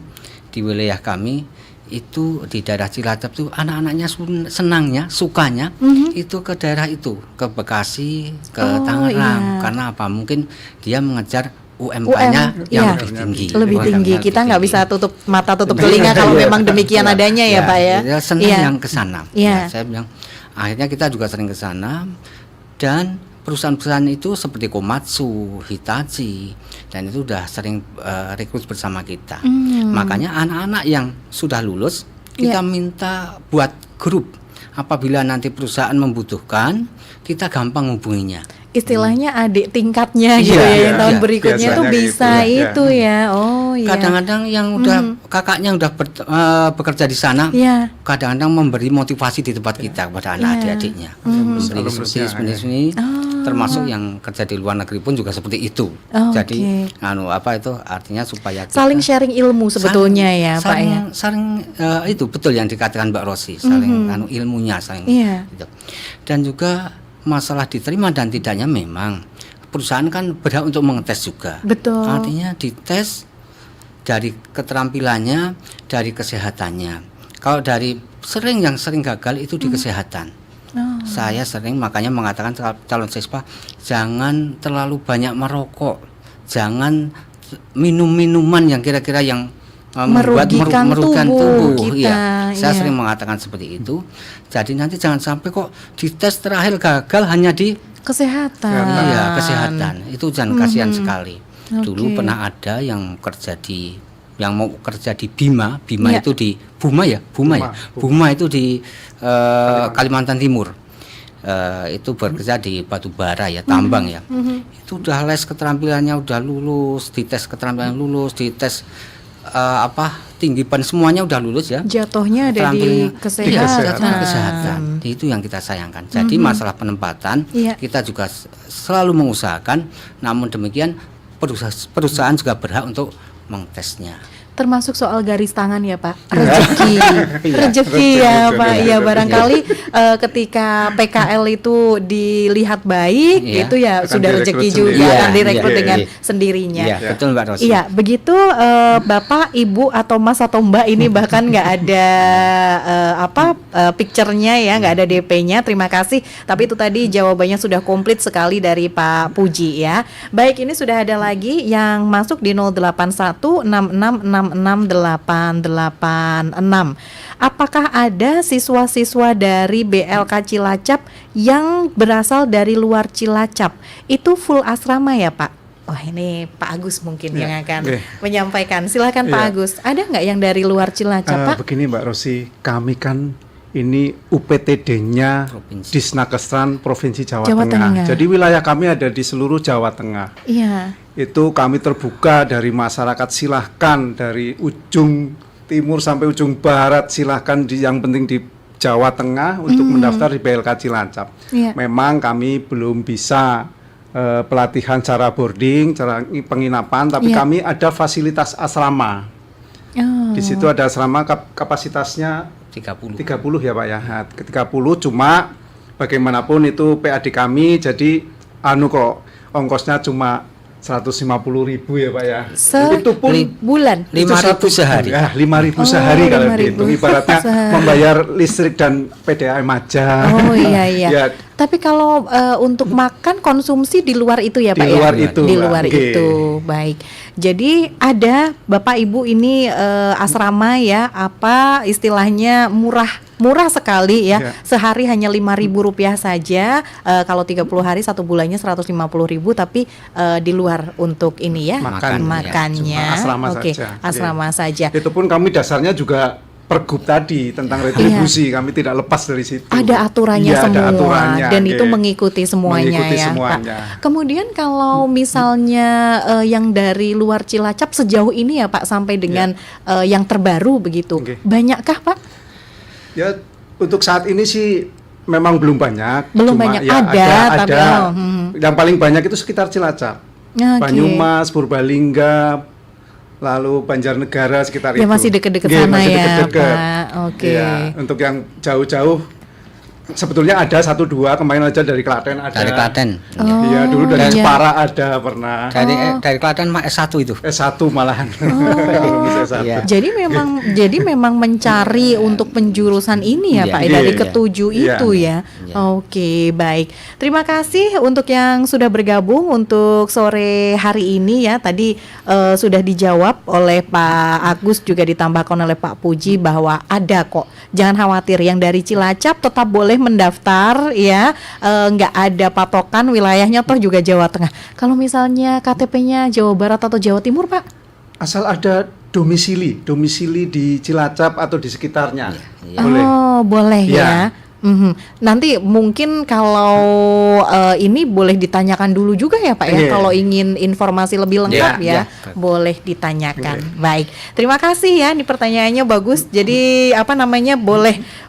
di wilayah kami itu di daerah Cilacap tuh anak-anaknya sukanya itu ke daerah itu, ke Bekasi, ke Tangerang. Karena apa? Mungkin dia mengejar UMK-nya yang lebih tinggi. Lebih tinggi. Kita nggak bisa tutup mata, tutup telinga kalau memang demikian adanya ya, Pak ya. Dia senang yang ke sana. Iya. Saya bilang, akhirnya kita juga sering ke sana, dan perusahaan-perusahaan itu seperti Komatsu, Hitachi, dan itu udah sering rekrut bersama kita. Makanya anak-anak yang sudah lulus kita minta buat grup. Apabila nanti perusahaan membutuhkan, kita gampang hubunginya. Istilahnya adik tingkatnya gitu ya, yang tahun berikutnya tuh biasanya bisa gitu, itu ya. Oh iya. Kadang-kadang yang udah kakaknya udah bekerja di sana, Iya. kadang-kadang memberi motivasi di tempat kita kepada anak adik-adiknya. Memberi seperti ini, termasuk yang kerja di luar negeri pun juga seperti itu. Oh, Jadi apa itu artinya supaya kita Saling sharing ilmu sebetulnya ya, Pak ya. saling itu betul yang dikatakan Mbak Rosi, saling ilmunya saling Iya. gitu. Dan juga masalah diterima dan tidaknya, memang perusahaan kan berhak untuk mengetes juga. Betul. Artinya dites dari keterampilannya, dari kesehatannya. Kalau dari yang sering gagal itu di kesehatan. Saya sering makanya mengatakan calon siswa jangan terlalu banyak merokok, jangan minum minuman yang kira-kira yang Merugikan tubuh kita, Iya, saya iya. sering mengatakan seperti itu. Jadi nanti jangan sampai kok di tes terakhir gagal hanya di Kesehatan. iya, kesehatan. Itu jangan kasihan sekali. Dulu Oke. pernah ada yang mau kerja di Bima Iya. itu di Buma itu di Kalimantan Timur. Itu bekerja di batu bara ya, tambang ya. Itu udah les keterampilannya udah lulus, dites keterampilan lulus, dites tinggi pan semuanya udah lulus ya. Jatuhnya ada di Terampilnya- kesehatan. Iya, jatuhnya kesehatan. Itu yang kita sayangkan. Jadi masalah penempatan Iya. kita juga selalu mengusahakan. Namun demikian perusahaan juga berhak untuk mengetesnya. Termasuk soal garis tangan ya Pak, rezeki ya Pak. Ya barangkali ketika PKL itu dilihat baik, Iya. itu ya Akan sudah direkrut rezeki sendiri. juga, Iya, akan direkrut iya, dengan iya. sendirinya. Iya, betul Mbak Rosi. Iya, begitu Bapak, Ibu atau Mas atau Mbak ini bahkan nggak ada picture-nya ya, nggak ada DP-nya. Terima kasih. Tapi itu tadi jawabannya sudah komplit sekali dari Pak Puji ya. Baik, ini sudah ada lagi yang masuk di 08166668886. Apakah ada siswa-siswa dari BLK Cilacap yang berasal dari luar Cilacap? Itu full asrama ya Pak? Oh ini Pak Agus mungkin Ya, yang akan oke. menyampaikan. Silakan Pak Iya. Agus. Ada nggak yang dari luar Cilacap Pak? Begini Mbak Rosi, kami kan ini UPTD-nya Provinsi. Disnakesran Provinsi Jawa, Jawa Tengah. Tengah. Jadi wilayah kami ada di seluruh Jawa Tengah. Iya. Itu kami terbuka dari masyarakat, silahkan dari ujung timur sampai ujung barat, silahkan yang penting di Jawa Tengah untuk mendaftar di BLK Cilacap. Iya. Memang kami belum bisa pelatihan cara boarding, cara penginapan, tapi Iya. kami ada fasilitas asrama. Oh. Di situ ada asrama kapasitasnya 30. 30 ya Pak ya. Nah, 30 cuma bagaimanapun itu PAD kami, jadi kok ongkosnya cuma 150.000 ya Pak ya. Itu pun Bulan. 5.000 sehari. Ya, 5.000 Oh, sehari kalau 5.000 dihitung. Ibaratnya sehari. membayar listrik dan PDAM aja. Oh iya iya. Ya, Tapi kalau untuk makan konsumsi di luar itu ya Di Pak luar ya? itu, Di Mbak. luar Oke. itu. Baik. Jadi ada Bapak Ibu ini asrama ya, apa istilahnya murah sekali ya. Ya. Sehari hanya Rp5.000 saja. Kalau 30 hari 1 bulannya 150.000, tapi di luar untuk ini ya Makan, ya. makannya. Cuma asrama Oke, saja. asrama saja. itu pun kami dasarnya juga pergub tadi tentang retribusi, kami tidak lepas dari situ. Ada aturannya Iya, semua ada aturannya, dan oke. itu mengikuti semuanya Mengikuti ya semuanya. Pak. Kemudian kalau misalnya yang dari luar Cilacap sejauh ini ya Pak sampai dengan yang terbaru begitu, Oke. banyakkah Pak? Ya, untuk saat ini sih memang belum banyak. Belum Cuma banyak. ya Ada, tapi Yang paling banyak itu sekitar Cilacap. Oke. Banyumas, Purbalingga, lalu Banjarnegara sekitar Ya itu. masih deket-deket Nggih, sana masih ya deket-deket. Pak. Oke. Iya, untuk yang jauh-jauh sebetulnya ada 1-2 kemarin aja dari Klaten ada. Dari Klaten. Iya, dulu dari iya. Jepara ada pernah. Dari Klaten S1 itu. S1 malahan. Teknologi S1. Iya. Jadi memang mencari untuk penjurusan ini ya Iya, Pak iya, dari iya. ketujuh Iya. itu ya. Iya. Oke, baik. Terima kasih untuk yang sudah bergabung untuk sore hari ini ya. Tadi sudah dijawab oleh Pak Agus, juga ditambahkan oleh Pak Puji bahwa ada kok. Jangan khawatir, yang dari Cilacap tetap boleh mendaftar ya. Nggak ada patokan wilayahnya, toh juga Jawa Tengah. Kalau misalnya KTP-nya Jawa Barat atau Jawa Timur Pak? Asal ada domisili di Cilacap atau di sekitarnya. Iya. Boleh. Oh, boleh Iya. ya. Mhm. Nanti mungkin kalau ini boleh ditanyakan dulu juga ya Pak ya, Iya. kalau ingin informasi lebih lengkap Iya, ya, iya. boleh ditanyakan. Baik, terima kasih ya, ini pertanyaannya bagus. Jadi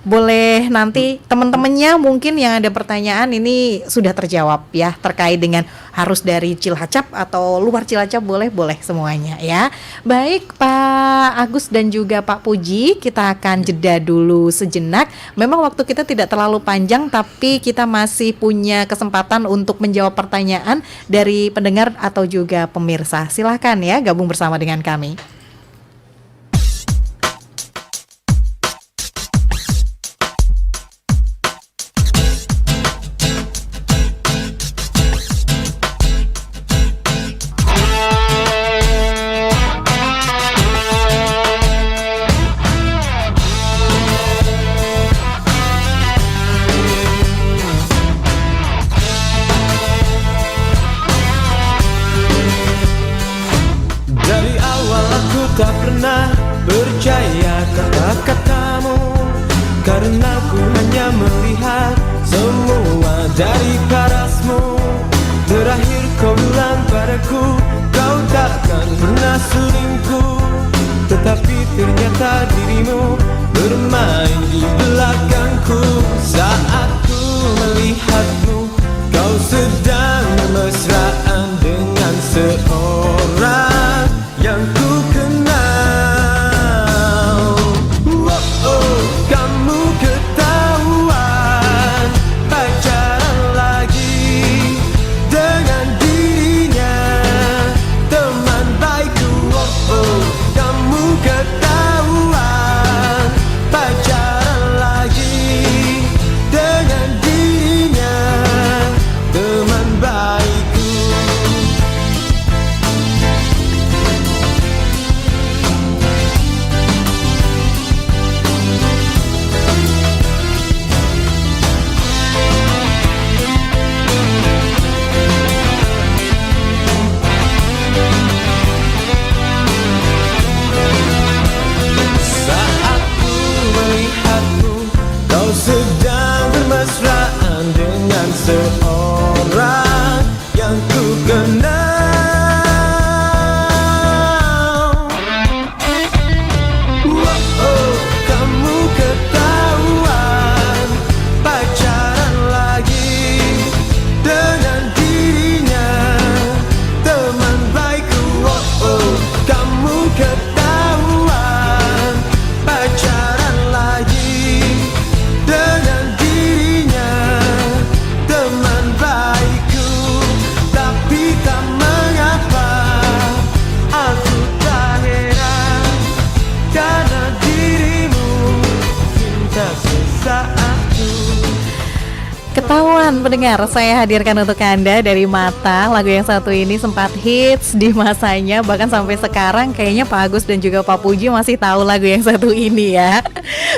boleh nanti teman-temannya mungkin yang ada pertanyaan ini sudah terjawab ya, terkait dengan harus dari Cilacap atau luar Cilacap, boleh semuanya ya. Baik Pak Agus dan juga Pak Puji, kita akan jeda dulu sejenak. Memang waktu kita tidak terlalu panjang, tapi kita masih punya kesempatan untuk menjawab pertanyaan dari pendengar atau juga pemirsa. Silahkan ya gabung bersama dengan kami. Dari awal aku tak pernah percaya kata-katamu, karena ku hanya melihat semua dari parasmu. Terakhir kau bilang padaku, kau takkan pernah selingkuh, tetapi ternyata dirimu bermain di belakangku. Saat ku melihatmu, kau sedang mesraan dengan seorang yang ku kenal. Kamu ketahuan pacaran lagi dengan dirinya, teman baikku. Kamu ketahuan pacaran lagi dengan dirinya, teman baikku. Saat ku melihatmu, kau sedang bermesraan dengan seorang yang ku kenal. Kamu ketahuan pacaran lagi dengan dirinya, teman baikku. Kamu ketahuan pacaran lagi dengan dirinya, teman baikku. Tapi tak mengapa, aku tak heran, karena dirimu cinta sesaatku. Ketahuan pendengar, saya hadirkan untuk Anda dari Mata. Lagu yang satu ini sempat hits di masanya, bahkan sampai sekarang kayaknya Pak Agus dan juga Pak Puji masih tahu lagu yang satu ini ya.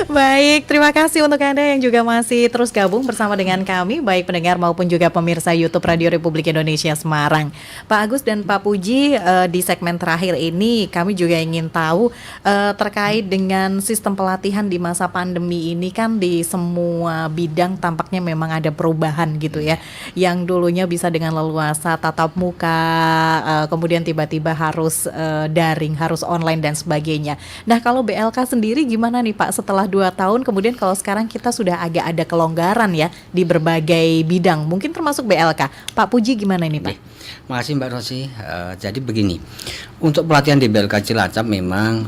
Baik, terima kasih untuk Anda yang juga masih terus gabung bersama dengan kami, baik pendengar maupun juga pemirsa YouTube Radio Republik Indonesia Semarang. Pak Agus dan Pak Puji, di segmen terakhir ini kami juga ingin tahu terkait dengan sistem pelatihan di masa pandemi ini. Kan di semua bidang tampaknya memang ada perubahan gitu ya. Yang dulunya bisa dengan leluasa tatap muka, kemudian tiba-tiba harus daring, harus online dan sebagainya. Nah, kalau BLK sendiri gimana nih Pak, setelah 2 tahun kemudian kalau sekarang kita sudah agak ada kelonggaran ya di berbagai bidang, mungkin termasuk BLK. Pak Puji gimana ini Pak? Makasih Mbak Rosi. Jadi begini, untuk pelatihan di BLK Cilacap memang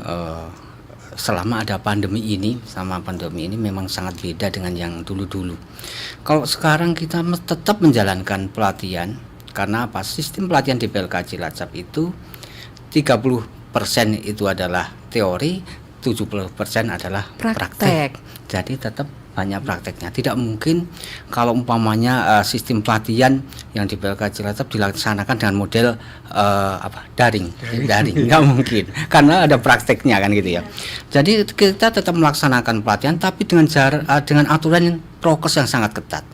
selama ada pandemi ini, sama pandemi ini memang sangat beda dengan yang dulu-dulu. Kalau sekarang kita tetap menjalankan pelatihan, karena apa? Sistem pelatihan di PLK Cilacap itu 30% itu adalah teori, 70% adalah praktek. Jadi tetap banyak prakteknya. Tidak mungkin kalau umpamanya sistem pelatihan yang di PLK Cilacap dilaksanakan dengan model daring, nggak mungkin, karena ada prakteknya kan gitu ya. Jadi kita tetap melaksanakan pelatihan, tapi dengan aturan yang prokes yang sangat ketat.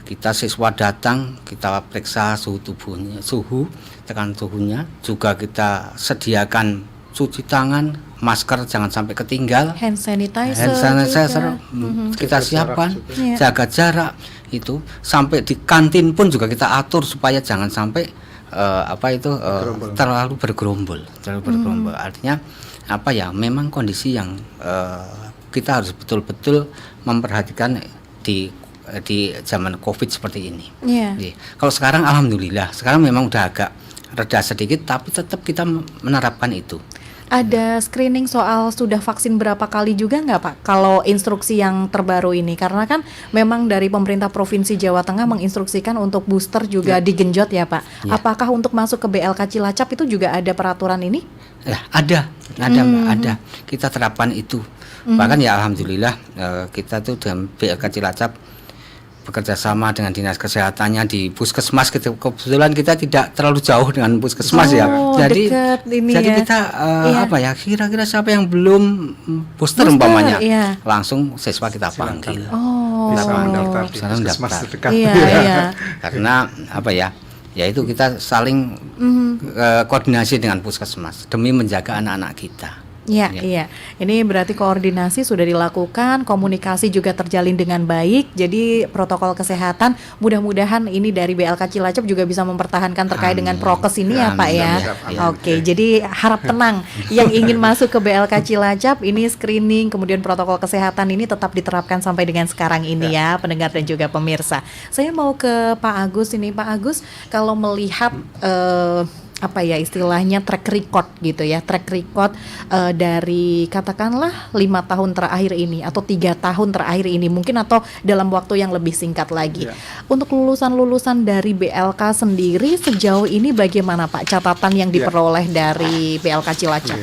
Kita siswa datang, kita periksa suhu tubuhnya, tekan suhunya, juga kita sediakan cuci tangan, masker jangan sampai ketinggal, Hand sanitizer juga. kita siapkan, Iya. jaga jarak itu, sampai di kantin pun juga kita atur supaya jangan sampai terlalu bergerombol. Artinya apa ya? Memang kondisi yang kita harus betul-betul memperhatikan di zaman COVID seperti ini. Iya. Jadi, kalau sekarang alhamdulillah, sekarang memang udah agak reda sedikit, tapi tetap kita menerapkan itu. Ada screening soal sudah vaksin berapa kali juga nggak Pak? Kalau instruksi yang terbaru ini, karena kan memang dari pemerintah Provinsi Jawa Tengah menginstruksikan untuk booster juga digenjot ya Pak. Ya. Apakah untuk masuk ke BLK Cilacap itu juga ada peraturan ini? Ya, ada Mbak, ada. Kita terapkan itu. Bahkan ya alhamdulillah kita tuh dengan BLK Cilacap bekerja sama dengan dinas kesehatannya di puskesmas. Kebetulan kita tidak terlalu jauh dengan puskesmas ya. Jadi dekat ini ya. kita Iya. kira-kira siapa yang belum booster umpamanya, iya. langsung siswa kita panggil. Oh. Bisa mendaftar di Bisa puskesmas mendaftar. terdekat. Iya, iya. Karena ya itu kita saling koordinasi dengan puskesmas demi menjaga anak-anak kita. Iya, iya. Ini berarti koordinasi sudah dilakukan, komunikasi juga terjalin dengan baik. Jadi protokol kesehatan mudah-mudahan ini dari BLK Cilacap juga bisa mempertahankan terkait dengan prokes ini ya Pak ya. Amin. Oke, jadi harap tenang yang ingin masuk ke BLK Cilacap ini screening kemudian protokol kesehatan ini tetap diterapkan sampai dengan sekarang ini ya, pendengar dan juga pemirsa. Saya mau ke Pak Agus ini, Pak Agus, kalau melihat apa ya istilahnya track record gitu ya, track record dari katakanlah 5 tahun terakhir ini atau 3 tahun terakhir ini mungkin, atau dalam waktu yang lebih singkat lagi. Untuk lulusan-lulusan dari BLK sendiri sejauh ini bagaimana Pak catatan yang diperoleh dari BLK Cilacap?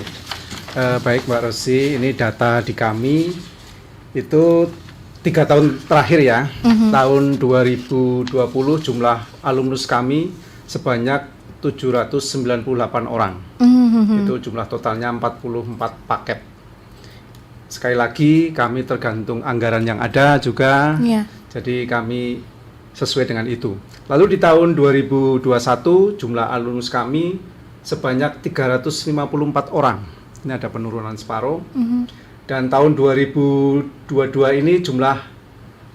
Baik Mbak Rosi, ini data di kami itu 3 tahun terakhir ya. Tahun 2020 jumlah alumnus kami sebanyak 798 orang. Itu jumlah totalnya 44 paket. Sekali lagi kami tergantung anggaran yang ada juga. Iya. Jadi kami sesuai dengan itu. Lalu di tahun 2021 jumlah alumnus kami sebanyak 354 orang. Ini ada penurunan separuh. Dan tahun 2022 ini jumlah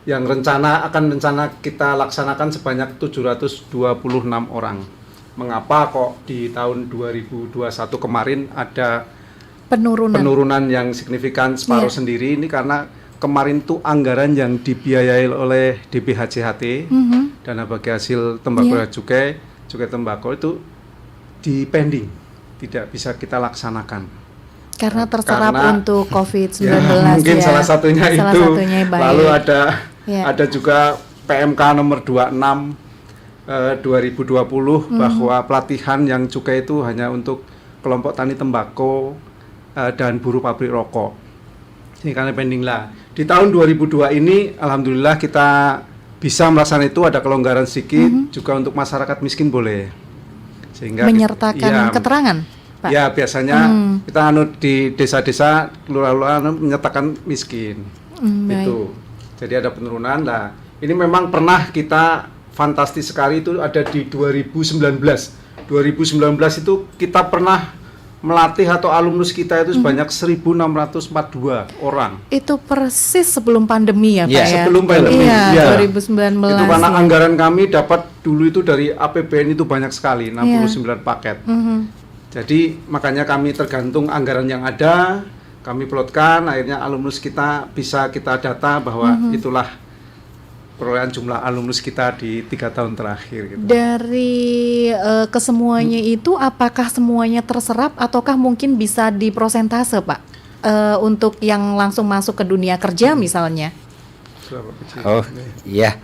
yang akan rencana kita laksanakan sebanyak 726 orang. Mengapa kok di tahun 2021 kemarin ada penurunan yang signifikan separuh sendiri? Ini karena kemarin tuh anggaran yang dibiayai oleh DPHJHT, dana bagi hasil tembakau dan cukai tembakau itu di pending, tidak bisa kita laksanakan. Karena terserap untuk COVID-19 mungkin salah satunya itu. Baik. Lalu ada juga PMK nomor 26 2020 bahwa pelatihan yang cukai itu hanya untuk kelompok tani tembakau dan buruh pabrik rokok. Ini karena pending lah. Di tahun 2002 ini alhamdulillah kita bisa melaksanakan itu, ada kelonggaran sedikit juga untuk masyarakat miskin boleh. Sehingga menyertakan keterangan, Pak. Ya, biasanya kita di desa-desa lurah-lurah menyertakan miskin. Itu. Jadi ada penurunan lah. Ini memang pernah kita fantastis sekali itu ada di 2019. 2019 itu kita pernah melatih atau alumnus kita itu sebanyak 1.642 orang. Itu persis sebelum pandemi ya Pak ya? Sebelum pandemi. Iya, 2019. Itu karena anggaran kami dapat dulu itu dari APBN itu banyak sekali, 69 paket. Jadi makanya kami tergantung anggaran yang ada, kami plotkan, akhirnya alumnus kita bisa kita data bahwa itulah perolehan jumlah alumnus kita di 3 tahun terakhir gitu. Dari kesemuanya itu apakah semuanya terserap ataukah mungkin bisa diprosentase Pak? untuk yang langsung masuk ke dunia kerja misalnya? Oh iya,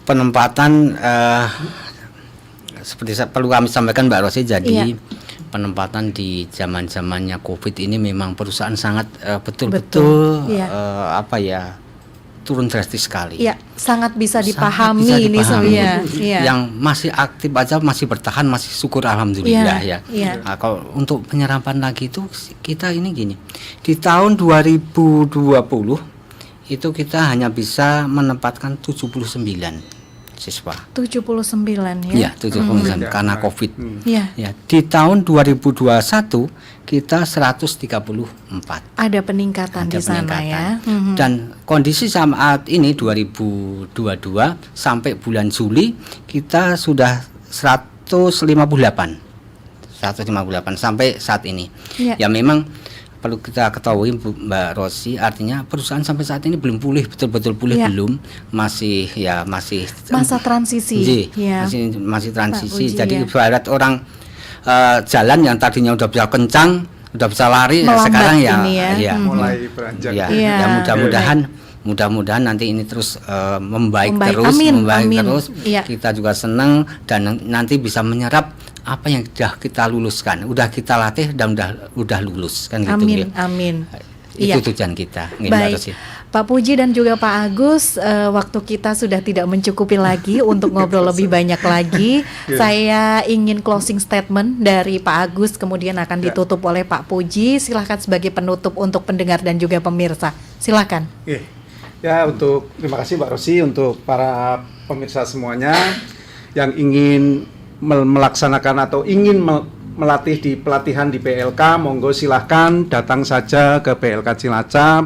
penempatan seperti perlu kami sampaikan Mbak Rosi. Jadi penempatan di zamannya COVID ini memang perusahaan sangat betul-betul turun drastis sekali. Iya, sangat bisa Sangat dipahami bisa ini dipahami. sebenarnya. Iya. Yang masih aktif aja masih bertahan, masih syukur alhamdulillah Iya, ya. iya. Nah, kalau untuk penyerapan lagi itu kita ini gini. Di tahun 2020 itu kita hanya bisa menempatkan 79 siswa. 79 ya. Iya, 79 karena Covid. Iya. Ya, di tahun 2021 kita 134. Ada peningkatan Ada di sana peningkatan. ya. Mhm. Dan kondisi saat ini 2022 sampai bulan Juli kita sudah 158 sampai saat ini. Iya. Ya memang perlu kita ketahui Mbak Rosi, artinya perusahaan sampai saat ini belum pulih, betul-betul pulih Iya. belum, masih Masa transisi. Iya, Ya. masih transisi. Uji, Jadi ya. ibarat orang jalan yang tadinya udah bisa kencang, udah bisa lari, Melambat sekarang ya, ini ya. ya, Mulai beranjak. ya, Iya. ya mudah-mudahan nanti ini terus membaik Membaik. terus, Amin, membaik amin. terus. Iya. Kita juga senang dan nanti bisa menyerap apa yang sudah kita luluskan, udah kita latih dan udah lulus kan gitu. Amin, ya. amin. Itu Iya. tujuan kita. Mbak Baik, Rosi. Pak Puji dan juga Pak Agus, waktu kita sudah tidak mencukupi lagi untuk ngobrol lebih banyak lagi. Saya ingin closing statement dari Pak Agus, kemudian akan ditutup oleh Pak Puji. Silahkan sebagai penutup untuk pendengar dan juga pemirsa. Silahkan. Oke. Ya, terima kasih Mbak Rosi, untuk para pemirsa semuanya yang ingin melaksanakan atau ingin melatih di pelatihan di PLK, monggo silahkan datang saja ke PLK Cilacap,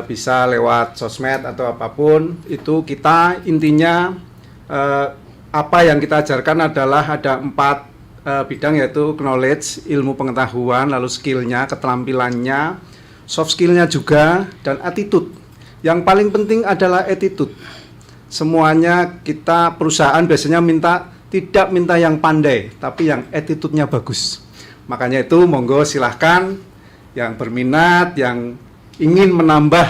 bisa lewat sosmed atau apapun. Itu kita intinya apa yang kita ajarkan adalah ada 4 bidang, yaitu knowledge, ilmu pengetahuan, lalu skillnya, keterampilannya, soft skillnya juga, dan attitude. Yang paling penting adalah attitude. Semuanya kita perusahaan biasanya tidak minta yang pandai, tapi yang attitude-nya bagus. Makanya itu monggo silahkan yang berminat, yang ingin menambah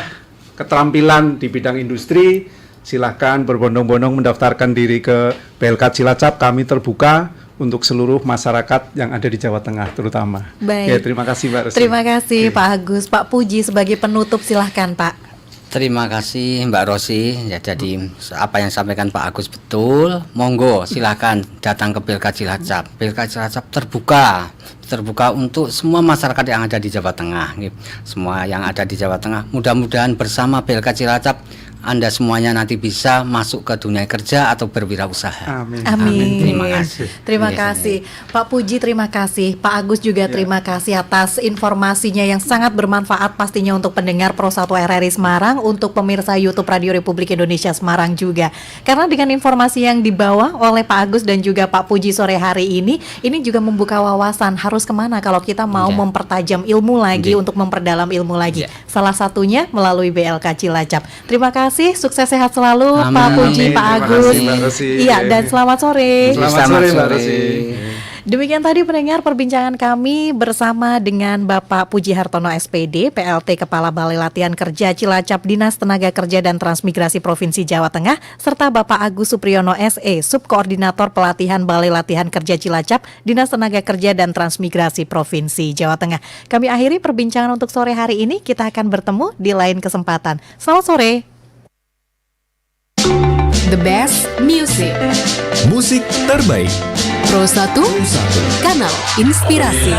keterampilan di bidang industri, silahkan berbondong-bondong mendaftarkan diri ke PLK Cilacap. Kami terbuka untuk seluruh masyarakat yang ada di Jawa Tengah terutama. Baik. Ya, terima kasih Mbak Rosi. Terima kasih Oke. Pak Agus. Pak Puji sebagai penutup silahkan Pak. Terima kasih Mbak Rosi. Ya, jadi apa yang sampaikan Pak Agus betul. Monggo silakan datang ke PLK Cilacap. PLK Cilacap terbuka untuk semua masyarakat yang ada di Jawa Tengah. Semua yang ada di Jawa Tengah. Mudah-mudahan bersama PLK Cilacap Anda semuanya nanti bisa masuk ke dunia kerja atau berwirausaha. Amin. Amin. Terima kasih. Terima Yes, kasih. Pak Puji terima kasih. Pak Agus juga terima kasih atas informasinya yang sangat bermanfaat pastinya untuk pendengar Pro 1 RRI Semarang, untuk pemirsa YouTube Radio Republik Indonesia Semarang juga. Karena dengan informasi yang dibawa oleh Pak Agus dan juga Pak Puji sore hari ini juga membuka wawasan harus kemana kalau kita mau Iya. mempertajam ilmu lagi, Iya. untuk memperdalam ilmu lagi. Iya. Salah satunya melalui BLK Cilacap. Terima kasih, sukses sehat selalu Amin. Pak Puji, Amin. Pak Terima Agus. kasih, Mbak Rosi. Iya, dan selamat sore. Selamat sore, Mbak Rosi. Demikian tadi pendengar perbincangan kami bersama dengan Bapak Puji Hartono SPD, PLT Kepala Balai Latihan Kerja Cilacap Dinas Tenaga Kerja dan Transmigrasi Provinsi Jawa Tengah, serta Bapak Agus Supriyono SE, Subkoordinator Pelatihan Balai Latihan Kerja Cilacap Dinas Tenaga Kerja dan Transmigrasi Provinsi Jawa Tengah. Kami akhiri perbincangan untuk sore hari ini. Kita akan bertemu di lain kesempatan. Selamat sore. The best music. Musik terbaik. Pro 1, kanal inspirasi.